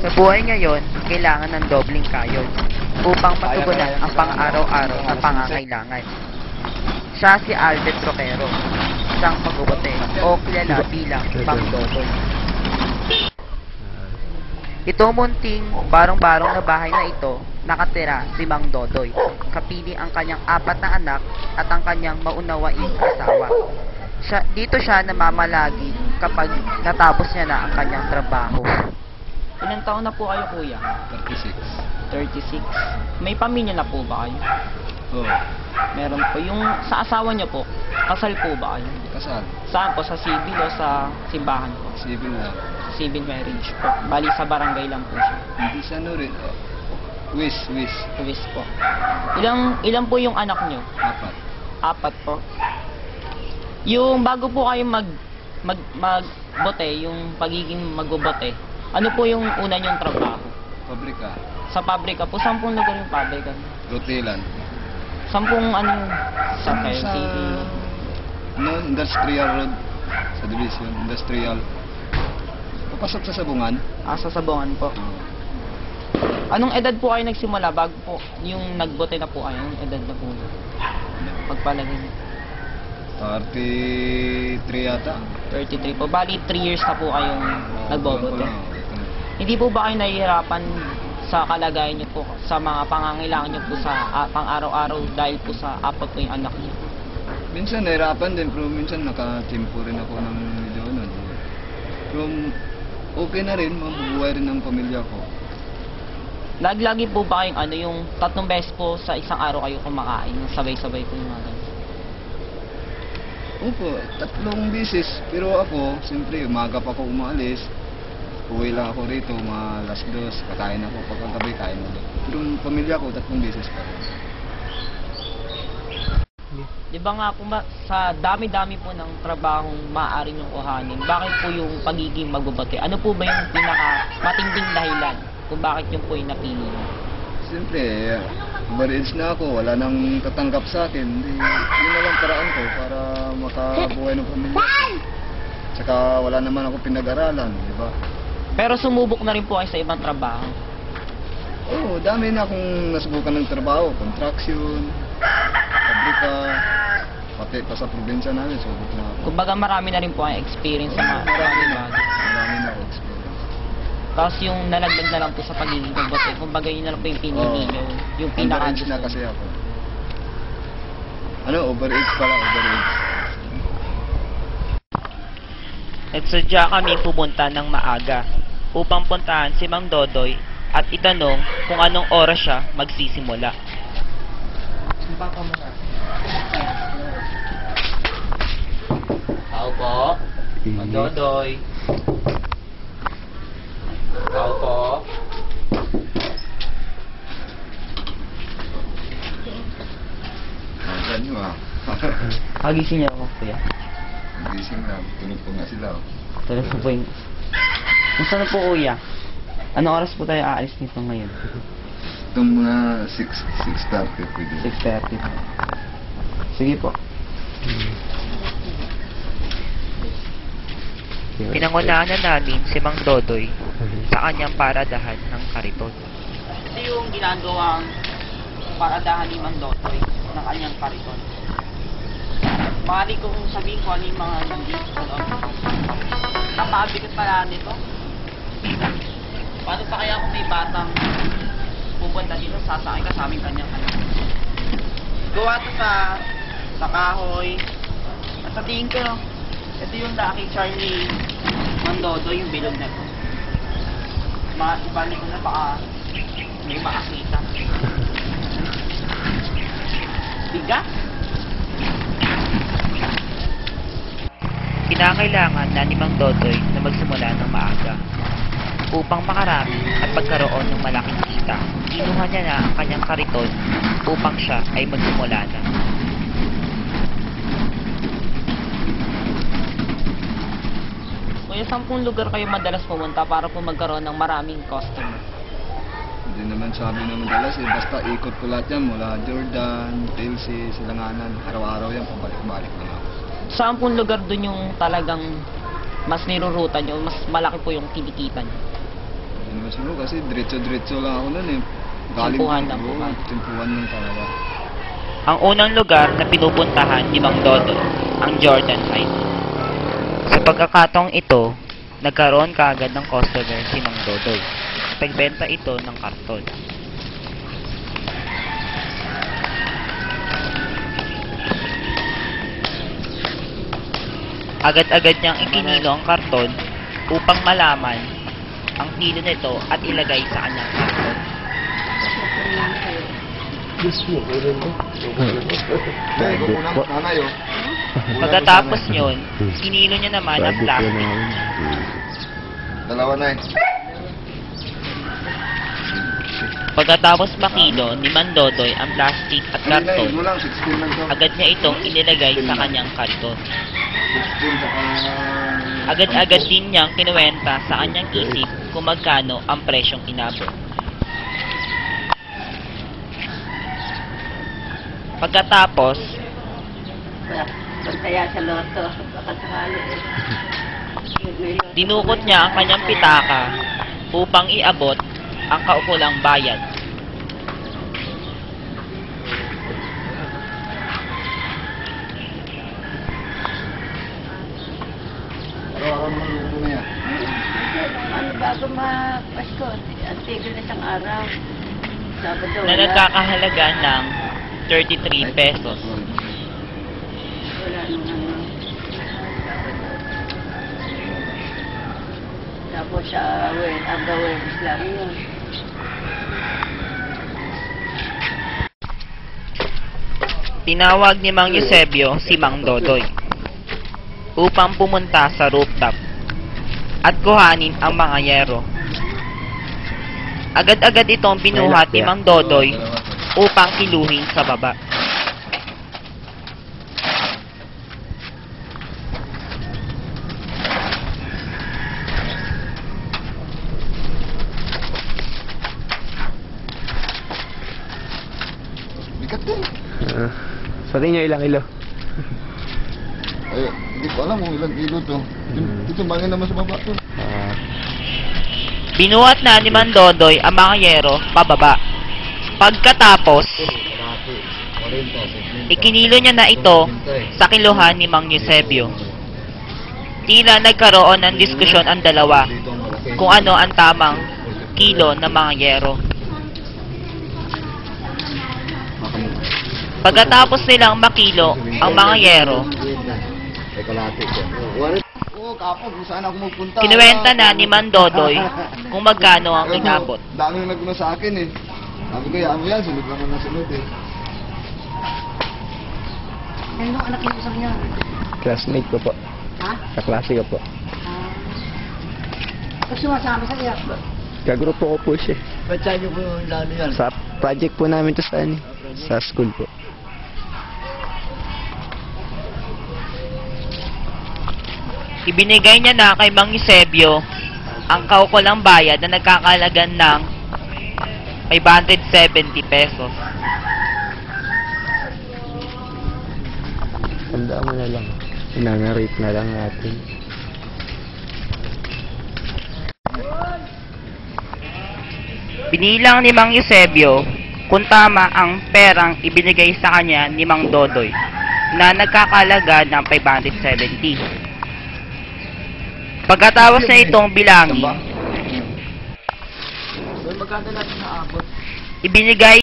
Sa buhay ngayon, kailangan ng dobling kayod upang matugunan ang pang-araw-araw na pangangailangan. Siya si Albert Roquero, isang magubote o kilala bilang Mang Dodoy. Ito munting barong-barong na bahay na ito, nakatira si Mang Dodoy, kapiling ang kanyang 4 na anak at ang kanyang maunawaing asawa. Dito siya namamalagi kapag natapos niya na ang kanyang trabaho. Ilang taon na po kayo, kuya? 36. 36. May pamilya na po ba kayo? Oo. Meron po. Yung sa asawa niyo po, kasal po ba kayo? Kasal. Saan po? Sa civil o sa simbahan po? Civil lang. Civil marriage po. Bali sa barangay lang po siya. Hindi sa ano rin. Wis. Tuwis po. Ilang po yung anak niyo? 4. 4 po. Yung bago po kayo magbote, yung pagiging magbobote, ano po yung una niyong trabaho? Pabrika. Sa pabrika po, saan pong lugar yung pabrika? Rotelan. Saan pong ano, sa Quezon Sa City? Industrial Road. Sa Division. Industrial. Papasok sa Sabungan. Sa Sabongan po. Anong edad po kayo nagsimula bago po yung nagbote na po kayo? Anong edad na po? Pagpalagay niyo. 33 yata. 33 po. Bali, 3 years na po kayong nagbobote. Hindi po ba kayo nahihirapan sa kalagayan niyo po, sa mga pangangailangan niyo po sa pang-araw-araw dahil po sa 4 po yung anak niyo? Minsan nahirapan din, pero minsan nakatimpo rin ako ng medyo ano. Pero okay na rin, mabubuhay rin ang pamilya ko. Lagi po ba kayong ano, yung 3 beses po sa isang araw kayo kumakain, yung sabay-sabay po yung mga ganun? Opo, 3 beses. Pero ako, siyempre, umaga pa ako umaalis. Uwi lang ako rito, mga alas 2, kakain ako, pagkagabi kain ulit. Pero yung pamilya ko, 3 beses pa rin. Di ba nga po sa dami-dami po ng trabahong maaari niyong kuhanin, bakit po yung pagiging magbobote? Ano po ba yung pinaka matinding dahilan kung bakit yung po yung napili? Siyempre, overage na ako, wala nang tatanggap sa akin. Yun na lang paraan ko para makabuhay ng pamilya ko. Tsaka wala naman ako pinag-aralan, di ba? Pero sumubok na rin po kayo sa ibang trabaho. Oo, dami na akong nasubukan ng trabaho, construction, pabrika, pati pa sa probinsya namin, subok na ako. Kumbaga marami na rin po kayong experience sa mga bagay. Marami na ako experience. Tapos yung nalagdag na lang po sa pagiging magbote, kumbaga yun na lang po yung pinili nyo, yung Overage pinaka-gusto. na kasi ako. Ano, overage pala, overage. Nagsadya kami pumunta ng maaga upang puntahan si Mang Dodoy at itanong kung anong oras siya magsisimula. Tao po, Mang Dodoy. Tao po. Saan nyo ah? Pagising niya ako, kuya. Gising lang, tulog po nga sila. Tulog po yung... Gusto na po, kuya. Anong oras po tayo aalis nito ngayon? Itong mga 6:30 pwede. 6:30. Sige po. Pinangunahan na namin si Mang Dodoy sa kanyang paradahan ng kariton. Ito yung ginagawang paradahan ni Mang Dodoy ng kanyang kariton. Maaari kong sabihin ko ano yung mga hindi sa loob. Napabigat pala nito. Paano pa kaya kung may batang pupunta dito, sasakay ka sa aming kanyang anak? Gawa ito sa kahoy. At sa tingin ko, ito yung lucky charm ni Mang Dodoy, yung bilog na ito. Ibalik ko na baka may makakita. Bigat? Kinakailangan na ni Mang Dodoy na magsimula ng maaga. Upang makarami at pagkaroon ng malaking kita, kinuha niya na ang kanyang kariton upang siya ay magsimula na. Kuya, saan pong lugar kayo madalas pumunta para po magkaroon ng maraming customer? Hindi naman sabi na madalas eh, basta ikot ko lahat yan mula Jordan, Chelsea, Silanganan, araw-araw yan, pabalik-balik lang ako. Saan pong lugar dun yung talagang mas nirurutan nyo, mas malaki po yung kinikita nyo? Hindi naman siguro kasi diretso-diretso lang ako nun eh. Timpuhan lang po Oo, ba? timpuhan lang talaga. Ang unang lugar na pinupuntahan ni Mang Dodoy, ang Jordan Heights. Sa pagkakataong ito, nagkaroon kaagad ng customer si Mang Dodoy. Pagbenta ito ng karton. Agad-agad niyang ikinilo ang karton upang malaman ang kilo nito at ilagay sa kanyang karton. Ito po ng nanay oh. Pagkatapos nyon, kinilo niya naman ang plastic. Dalawa na eh. Pagkatapos makilo ni Mandodoy ang plastic at karton, Ano lang, 16 lang to. agad niya itong inilagay sa kanyang karton. 16 saka... Agad-agad din niyang kinuwenta sa kanyang isip kung magkano ang presyong inabot. Pagkatapos, Pagkaya sa loto, baka sakali eh. dinukot niya ang kanyang pitaka upang iabot ang kaukulang bayad. Araw-araw mo luto na yan. Ano bago ma-Pasko, ang tigil na siyang araw. Sabado, Na nagkakahalaga ng 33 pesos. Wala nung ano. Tapos sa ang Webes lang yun. Tinawag ni Mang Eusebio si Mang Dodoy upang pumunta sa rooftop at kuhanin ang mga yero. Agad-agad itong binuhat ni Mang Dodoy upang kiluhin sa baba. Bigat din. Sa tingin nyo ilang kilo? Ay, hindi ko alam kung ilang kilo to. Dito bangin naman sa baba to. Binuhat na ni Mang Dodoy ang mga yero pababa. Pagkatapos, ikinilo niya na ito sa kiluhan ni Mang Eusebio. Tila nagkaroon ng diskusyon ang dalawa kung ano ang tamang kilo ng mga yero. Pagkatapos nilang makilo ang mga yero, Oo, kapag kung saan ako magpunta. kinuwenta na ni Mang Dodoy kung magkano ang inabot. Daming naguna sa akin eh. Sabi ko, yan mo yan, sunod naman na sunod eh. Ano anak niyo sa kanya? Classmate ko po. Ha? Kaklase ko po. Pag sumasama sa iyo. Kagrupo ko po siya. Ba't saan niyo po lalo yan? Sa project po namin to sa, sa school po. Ibinigay niya na kay Mang Eusebio ang kaukulang bayad na nagkakalagan ng 570 pesos. Tandaan mo na lang. Inangarate na lang natin. Binilang ni Mang Eusebio kung tama ang perang ibinigay sa kanya ni Mang Dodoy na nagkakalaga ng 570. Pagkatapos na itong bilangin, Magkano natin naabot? ibinigay